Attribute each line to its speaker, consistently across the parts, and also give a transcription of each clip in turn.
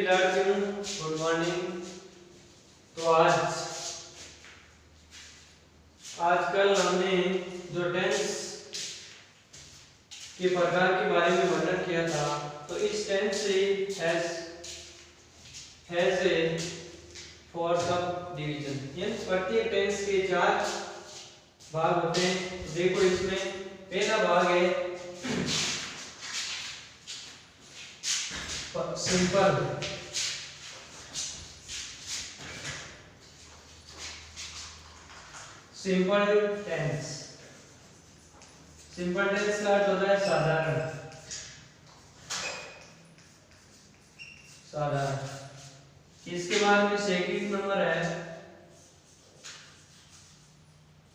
Speaker 1: विद्यार्थियों, good morning. तो आजकल हमने जो टेंस के प्रकार के बारे में वर्णन किया था, तो इस टेंस से हैज ए 4 सब डिवीजन, यानी प्रत्येक टेंस के 4 भाग होते हैं। तो देखो इसमें पहला भाग है सिंपल टेंस। सिंपल टेंस का अर्थ होता है साधारण। इसके बाद में सेकंड नंबर है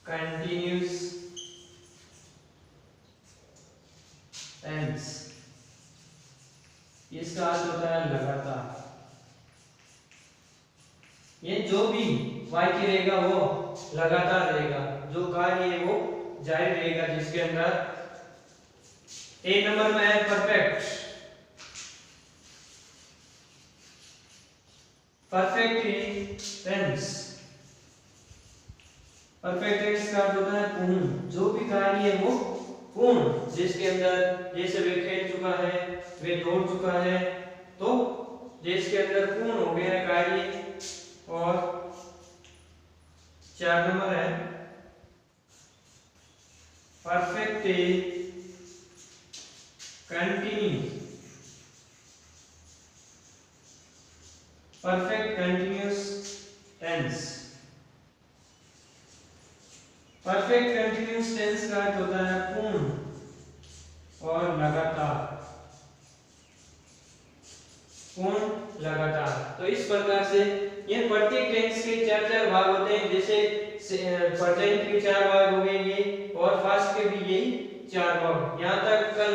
Speaker 1: कंटिन्यूअस टेंस। इसका अर्थ होता है लगातार। ये जो भी वाक्य रहेगा वो लगातार रहेगा, जो कार्य है वो जारी रहेगा। जिसके अंदर एक नंबर में है परफेक्ट टेंस। परफेक्ट टेंस का अर्थ होता है पूर्ण। जो भी कार्य है वो पूर्ण, जिसके अंदर जैसे वे खेल चुका है, वे दौड़ चुका है, तो जिसके अंदर पूर्ण हो गया है कार्य। और 4 नंबर है perfect continuous tense. Perfect continuous tense का अर्थ होता है पूर्ण और लगातार। तो इस प्रकार से ये प्रत्येक टेंस के 4 भाग होते हैं। जैसे प्रेजेंट के 4 भाग हो गए ये, और पास्ट के भी यही 4 भाग। यहाँ तक कल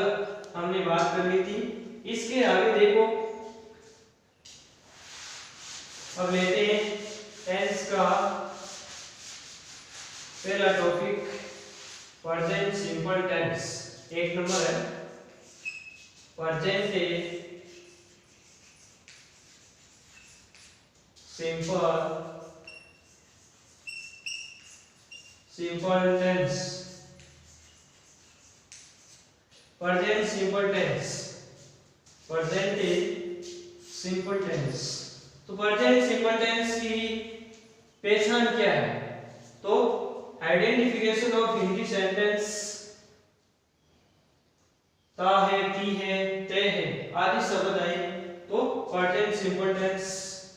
Speaker 1: हमने बात कर ली थी। इसके आगे देखो, अब लेते हैं टेंस का पहला टॉपिक प्रेजेंट सिंपल टेंस। 1 नंबर है present simple tense. Present simple tense. तो प्रेजेंट सिंपल टेंस की पहचान क्या है? तो आइडेंटिफिकेशन ऑफ हिंदी सेंटेंस ता है, ती है, ते है आदि शब्द आए तो प्रेजेंट सिंपल टेंस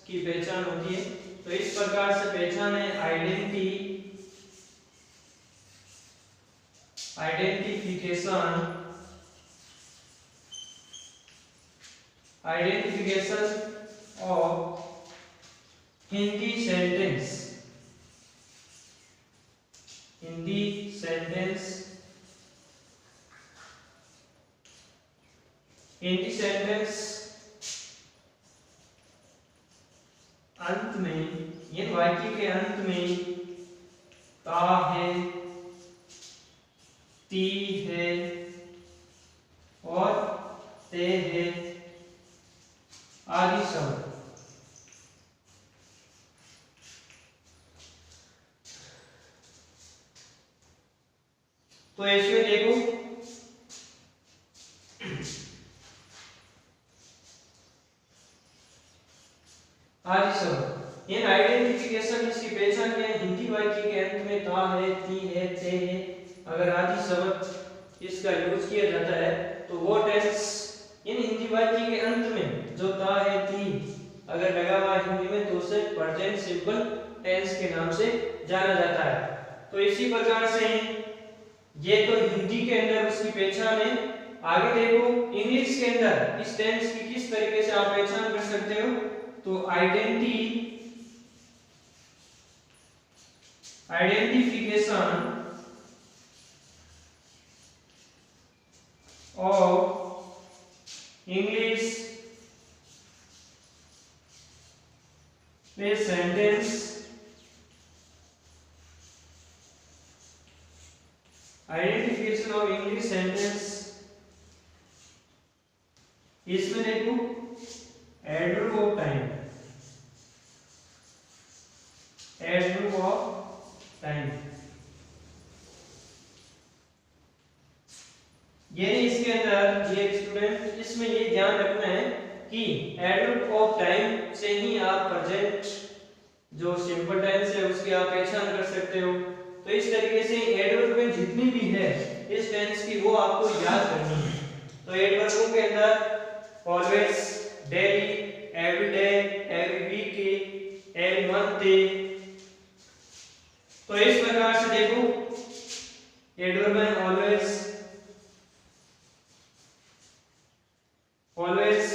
Speaker 1: की पहचान होती है। तो इस प्रकार से पहचान है आइडेंटिफिकेशन ऑफ हिंदी सेंटेंस अंत में, ये वाक्य के अंत में ता है, ती है और ते है आदि शब्द। तो ऐसे देखो, आदि शब्द इन आइडेंटिफिकेशन, इसकी पहचान क्या है? हिंदी वाक्य के अंत में ता है, ती है, ते है, अगर आदि शब्द इसका यूज किया जाता है तो वो टेंस इन हिंदी वाक्य के अंत में जो ता है, ती अगर लगा हुआ हिंदी में तो उसे प्रेजेंट सिंपल टेंस के नाम से जाना जाता है। तो इसी प्रकार से ये तो हिंदी के अंदर उसकी पहचान है। आगे देखो इंग्लिश के अंदर इस टेंस की किस तरीके से आप पहचान कर सकते हो। तो आइडेंटिफिकेशन ऑफ इंग्लिश में sentence identification of English sentence, इसमें देखो adverb of time, adverb of time. यानी इसके अंदर ये स्टूडेंट इसमें ये ध्यान रखना है कि एडवर्ब ऑफ टाइम से ही आप प्रेजेंट जो सिंपल टेंस है उसकी आप पहचान कर सकते हो। तो इस तरीके से एडवर्ब में जितनी भी है इस टेंस की वो आपको याद करनी है। तो एडवर्बों के अंदर always, daily, everyday, every week, every month. तो इस प्रकार से देखो एडवर्ब में ऑलवेज, ऑलवेज,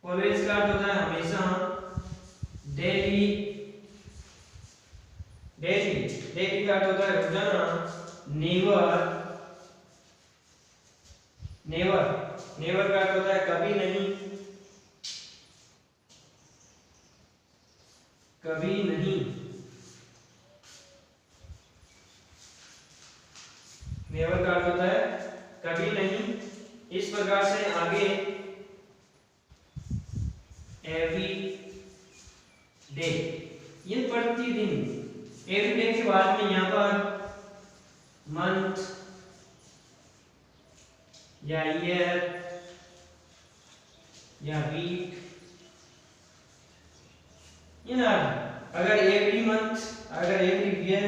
Speaker 1: ऑलवेज का अर्थ होता है हमेशा, डेली, डेली, डेली का अर्थ होता है रोजाना, नेवर, नेवर, नेवर का अर्थ होता है कभी नहीं, कभी नहीं, नेवर का अर्थ होता है कभी नहीं। इस प्रकार से आगे एवरी डे, ये प्रतिदिन, एवरी डे के बाद में यहाँ पर मंथ या ईयर या वीक, ये ना अगर एवरी मंथ, अगर एवरी ईयर,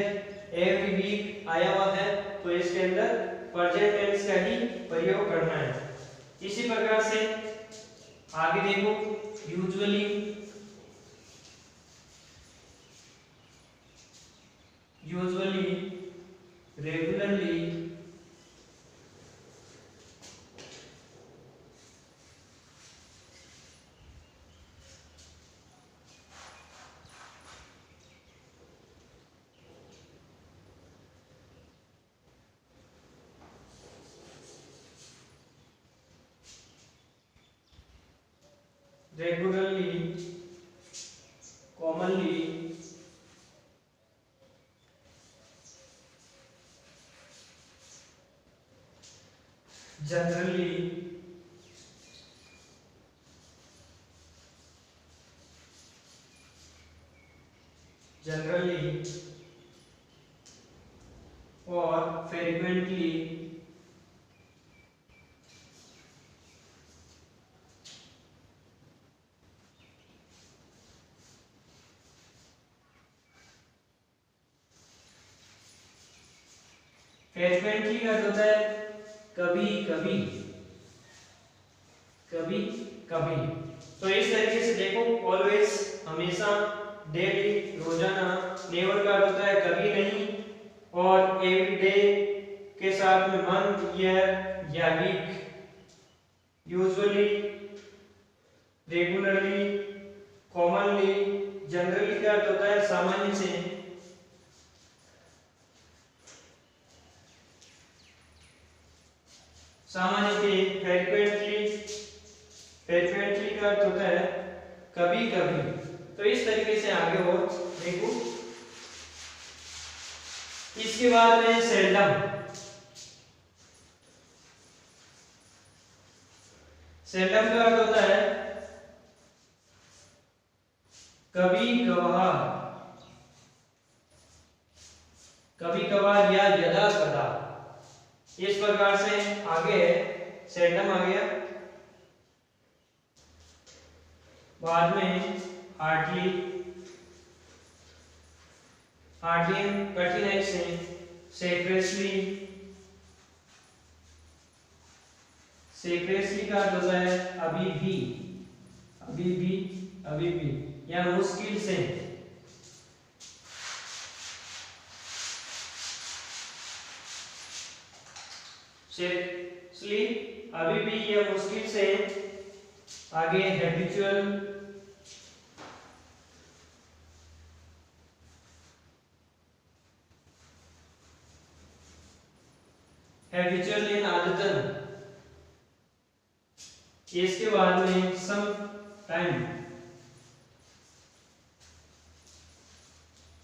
Speaker 1: एवरी वीक आया हुआ है तो इसके अंदर प्रेजेंट टेंस का ही प्रयोग करना है। इसी प्रकार से आगे देखो usually, usually, regularly, regularly, commonly, generally, generally और frequently, फ्रीक्वेंटली का होता है कभी कभी, कभी कभी। तो इस तरीके से देखो ऑलवेज हमेशा, डेली रोजाना, नेवर का होता है कभी नहीं, और एवरी डे के साथ में मंथ, ईयर या week, usually, regularly, commonly, generally का होता है सामान्य से, सामान्य से, फ्रीक्वेंटली, फ्रीक्वेंटली का अर्थ होता है कभी कभी। तो इस तरीके से आगे और देखो। इसके बाद में सेल्डम, सेल्डम का अर्थ होता है कभी कभार, कभी कभार या यदा कदा। इस प्रकार से आगे सेल्डम आ गया। बाद में हार्डली, हार्डली कठिनाई से, सेक्रेटली, सेक्रेटली का अर्थ होता है अभी भी, अभी भी, अभी भी या मुश्किल से। सेक्रेटली अभी भी या मुश्किल से। आगे हैबिचुअल, हैबिचुअल इन आदतन। इसके बाद में सम टाइम,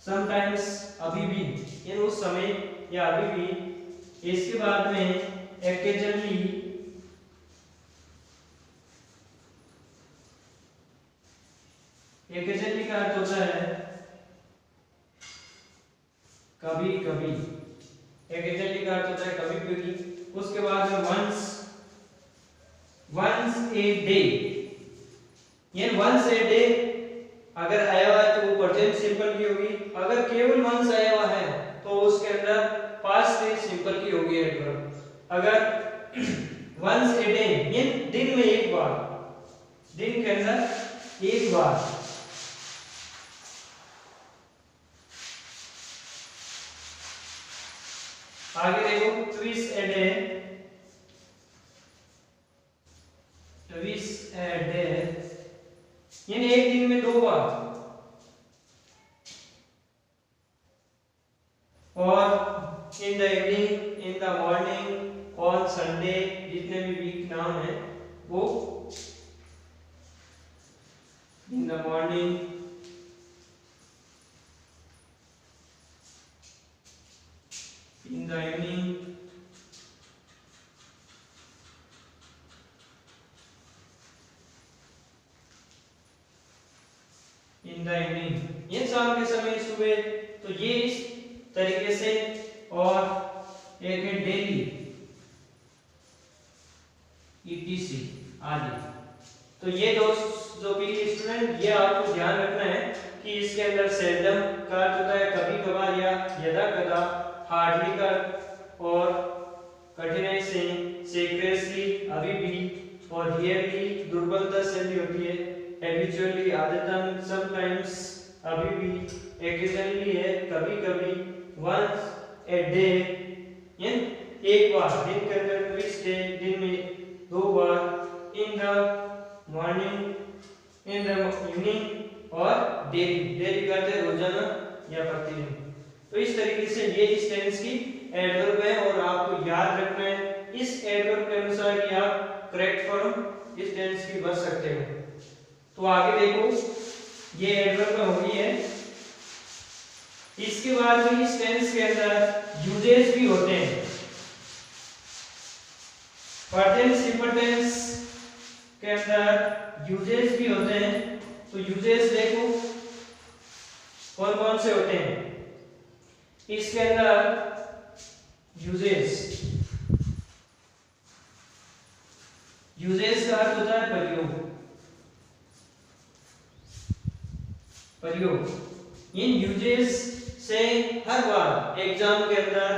Speaker 1: समटाइम्स अभी भी, इन उस समय या अभी भी। इसके बाद में occasionally, कभी कभी, occasionally का अर्थ होता है कभी कभी। उसके बाद में once a day, ये once a day अगर आया हुआ है तो वो प्रेजेंट सिंपल की होगी। अगर केवल once आया हुआ है तो उसके अंदर पास्ट टेंस सिंपल की होगी एडवर्ब। अगर once a day ये दिन में एक बार, दिन के अंदर एक बार। आगे देखो twice a day, twice a day यानी एक दिन में दो बार। और in the evening, in the morning, on Sunday, जितने भी वीक नाम है वो in the morning, in the evening, in the evening ये शाम के समय, सुबह। तो ये इस तरीके से। और एक है डेली, etc आदि। तो ये दोस्त जो पीली स्टूडेंट, ये आपको ध्यान रखना है कि इसके अंदर सेल्डम का अर्थ होता है कभी कभार या यदा कदा, हार्डली का, और कठिनाई से, सीक्रेटली अभी भी, और रियरली दुर्बलता से भी होती है, हैबिचुअली आदतन, समटाइम्स अभी भी, ओकेजनली है कभी कभी, वंस ए डे ये एक बार, दिन के अंदर ट्विस डे दिन में दो बार, in the morning, in the evening, और डेली, डेली करते हैं रोजाना या प्रतिदिन। तो इस तरीके से ये इस टेंस की एडवर्ब है और आपको याद रखना है। इस एडवर्ब के अनुसार ही आप करेक्ट फॉर्म इस टेंस की बच सकते हो। तो आगे देखो, ये एडवर्ब में हो गई है। इसके बाद में इस टेंस के अंदर यूजेस भी होते हैं। प्रेजेंट सिंपल टेंस के अंदर यूजेस भी होते हैं। तो यूजेस देखो कौन कौन से होते हैं। इसके अंदर यूजेस, यूजेस का अर्थ होता है प्रयोग, प्रयोग। इन यूजेस से हर बार एग्जाम के अंदर,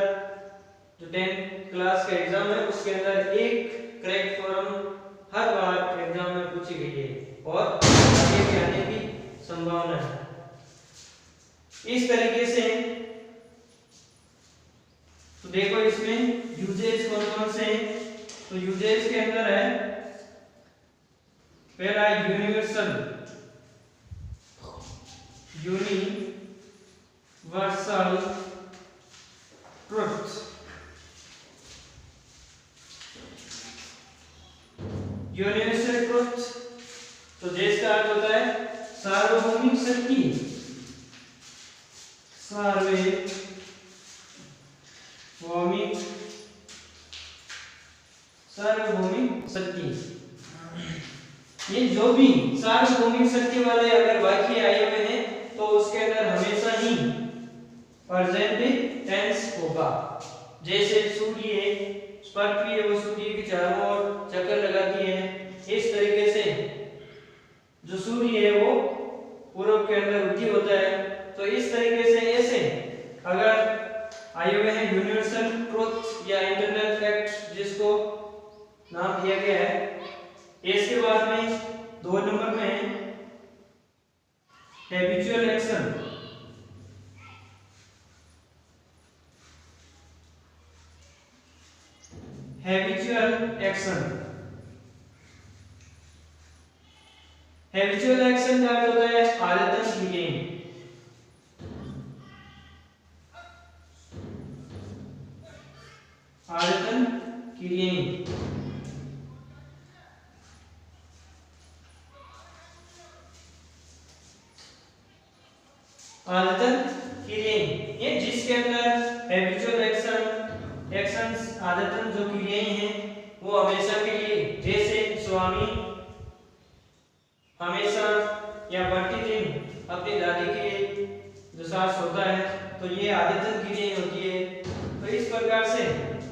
Speaker 1: जो 10th क्लास का एग्जाम है उसके अंदर एक करेक्ट फॉर्म हर बार एग्जाम में पूछी गई है और आगे भी आने की संभावना है। इस तरीके से तो देखो इसमें यूजेस कौन कौन से हैं। तो यूजेस के अंदर है पहला universal, universal truth, universal truth. तो जिसका अर्थ होता है सार्वभौमिक सत्य, सार्वभौमिक सार्वभौमिक सत्य। ये जो भी सार्वभौमिक सत्य वाले अगर वाक्य आए हुए हैं तो उसके अंदर हमेशा ही प्रेजेंट टेंस होगा। जैसे सूर्य, पृथ्वी है वो सूर्य के चारों ओर चक्कर लगाती है, इस तरीके से जो सूर्य है वो पूरब के अंदर उदय होता है। तो इस तरीके से ऐसे अगर आए हुए हैं यूनिवर्सल ट्रुथ या इंटरनल फैक्ट जिसको नाम दिया गया है। इसके बाद में 2 नंबर में है habitual action, habitual action. Habitual action का अर्थ होता है आदतन क्रियाएं, आदतन क्रियाएं। आदतन क्रियाएं ये जिसके अंदर हैबिचुअल एक्शन, एक्शंस आदतन जो क्रियाएं हैं वो हमेशा के लिए, जैसे स्वामी हमेशा या प्रतिदिन अपनी दादी के जो चार्ज होता है, तो ये आयतन क्रिया होती है। तो इस प्रकार से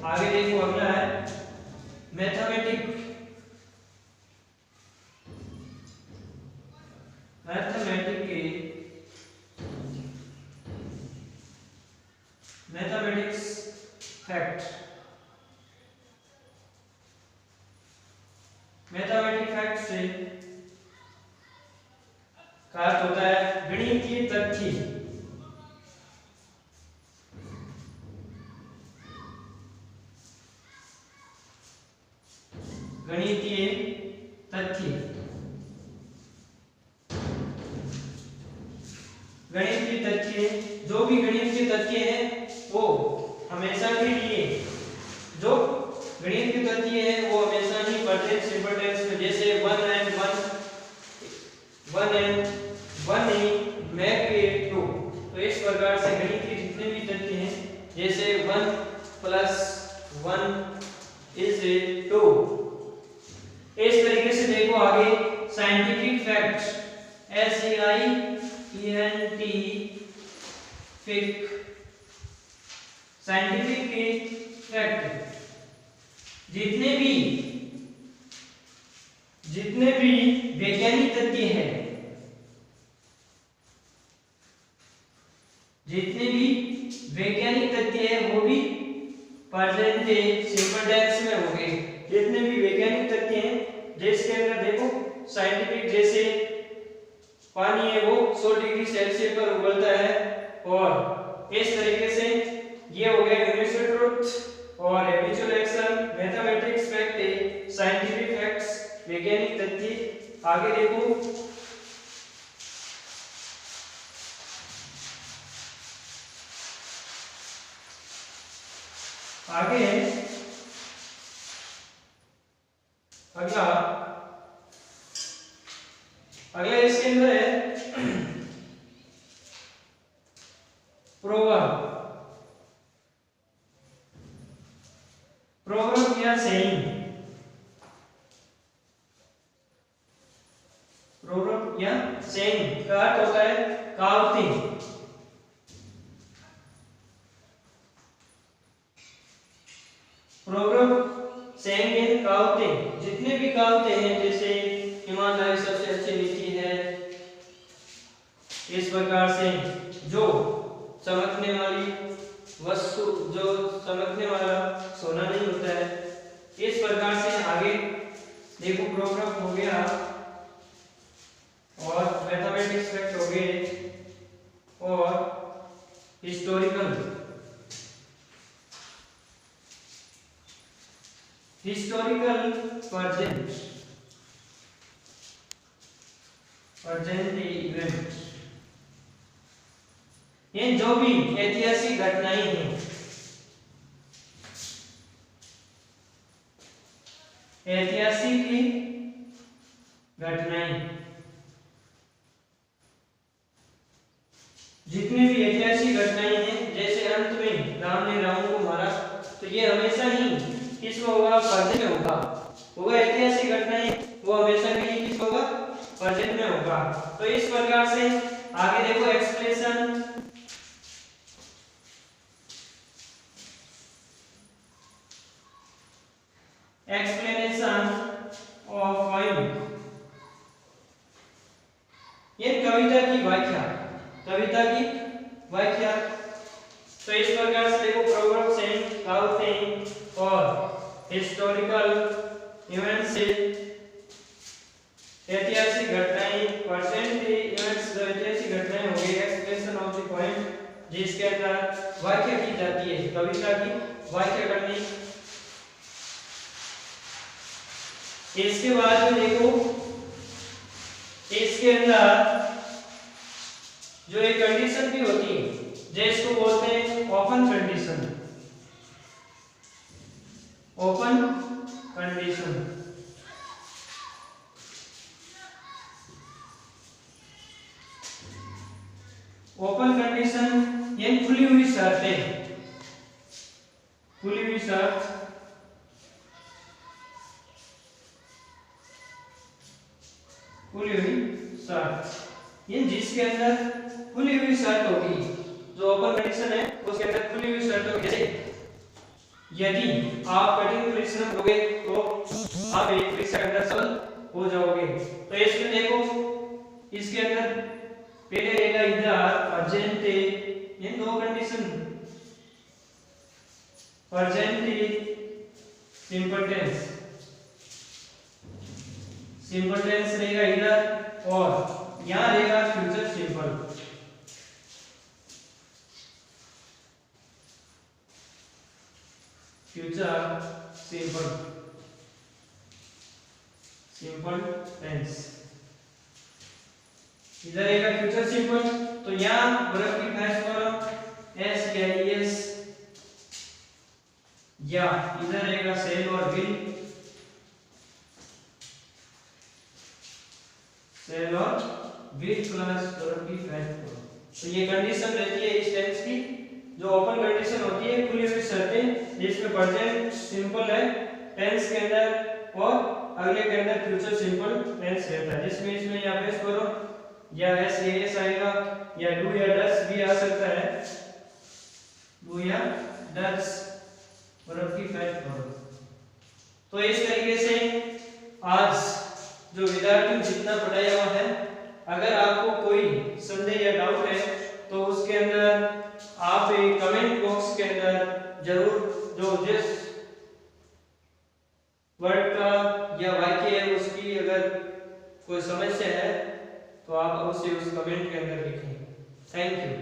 Speaker 1: आगे देखो, अगला है mathematic mathematics fact. Mathematic fact से का अर्थ होता है गणितीय तथ्य। गणितीय तथ्य, गणितीय तथ्य, जो भी गणितीय तथ्य है वो हमेशा के लिए, जो गणितीय तथ्य है वो हमेशा ही प्रेजेंट सिंपल टेंस में, जैसे 1 and 1 make it 2। तो इस प्रकार से गणितीय जितने भी तथ्य हैं, जैसे 1 + 1 = 2। इस तरीके से देखो आगे scientific fact, SCIENT scientific fact, जितने भी वैज्ञानिक तथ्य हैं, जितने भी वैज्ञानिक तथ्य हैं वो भी प्रेजेंट सिंपल टेंस में होंगे। जितने भी वैज्ञानिक तथ्य हैं, जिसके अंदर देखो साइंटिफिक, जैसे पानी है वो 100 डिग्री सेल्सियस पर उबलता है, और इस तरीके से ये हो गया यूनिवर्सल ट्रुथ और habitual action. Mathematics fact, scientific facts, वैज्ञानिक तथ्य। आगे देखो आगे है अगला इसके अंदर है प्रोवर्ब। प्रोवर्ब या सेइंग, प्रोवर्ब या सेइंग का अर्थ होता है कहावतें। प्रोवर्ब, सेइंग, कहावतें, जितने भी कहावतें हैं, जैसे ईमानदारी सबसे अच्छी नीति है, इस प्रकार से जो चमकने वाली वस्तु, जो चमकने वाला सोना नहीं होता है, इस प्रकार से आगे देखो प्रोग्राम हो गया और मैथमेटिक्स फैक्ट हो गए और हिस्टोरिकल प्रेजेंट इवेंट, ये जो भी ऐतिहासिक घटनाएं हैं, ऐतिहासिक घटनाएं, जितनी भी ऐतिहासिक घटनाएं हैं, जैसे अंत में राम ने रावण को मारा, तो ये हमेशा ही किसमें होगा? प्रेजेंट में होगा। ऐतिहासिक घटनाएं वो हमेशा के लिए किस होगा? प्रेजेंट में होगा। तो इस प्रकार से आगे देखो एक्सप्रेशन, एक्सप्लेनेशन ऑफ पोएम, ये कविता की व्याख्या, कविता की व्याख्या। तो इस प्रकार से देखो प्रोवर्ब, सेइंग, कहावतें और हिस्टोरिकल इवेंट्स से ऐतिहासिक घटनाएं, प्रेजेंट इवेंट्स, जो ऐतिहासिक घटनाएं हो गई, एक्सप्लेनेशन ऑफ द पोएम, जिसके अंदर व्याख्या की जाती है, कविता की व्याख्या करनी। इसके बाद में देखो इसके अंदर जो एक कंडीशन भी होती है, जिसको बोलते हैं open condition, open condition. Open condition ये खुली हुई शर्तें, खुली हुई शर्त, खुली हुई शर्त, ये जिसके अंदर खुली हुई शर्त होगी, उसके अंदर खुली हुई शर्तों जैसे यदि आप कठिन परिश्रम करोगे तो आप एक परीक्षा के अंदर सफल हो जाओगे। तो इसमें देखो इसके अंदर पहले रहेगा इधर अर्जेंटे इन दो कंडीशन अर्जेंटे सिंपल टेंस रहेगा इधर और यहाँ रहेगा future simple. Future simple tense इधर रहेगा फ्यूचर सिंपल। तो यहाँ वर्ब की फर्स्ट फॉर्म एस या एस या इधर रहेगा सेल और विल प्लस वर्ब की फर्स्ट फॉर्म। तो ये कंडीशन रहती है इस टेंस की जो ओपन कंडीशन होती है खुली हुई शर्तें जिसमें प्रेजेंट सिंपल है टेंस के अंदर और अगले के अंदर फ्यूचर सिंपल टेंस रहता है जिसमें इसमें या बेस करो या एस एस आएगा या डू या डस भी आ सकता है डू या डस वर्ब की फर्स्ट फॉर्म। तो इस तरीके से आज जो विद्यार्थियों जितना पढ़ाया हुआ है अगर आपको कोई संदेह या डाउट है तो उसके अंदर आप एक कमेंट बॉक्स के अंदर जरूर जो जिस वर्ड का या वाक्य है उसकी अगर कोई समस्या है तो आप अवश्य उस कमेंट के अंदर लिखें। Thank you.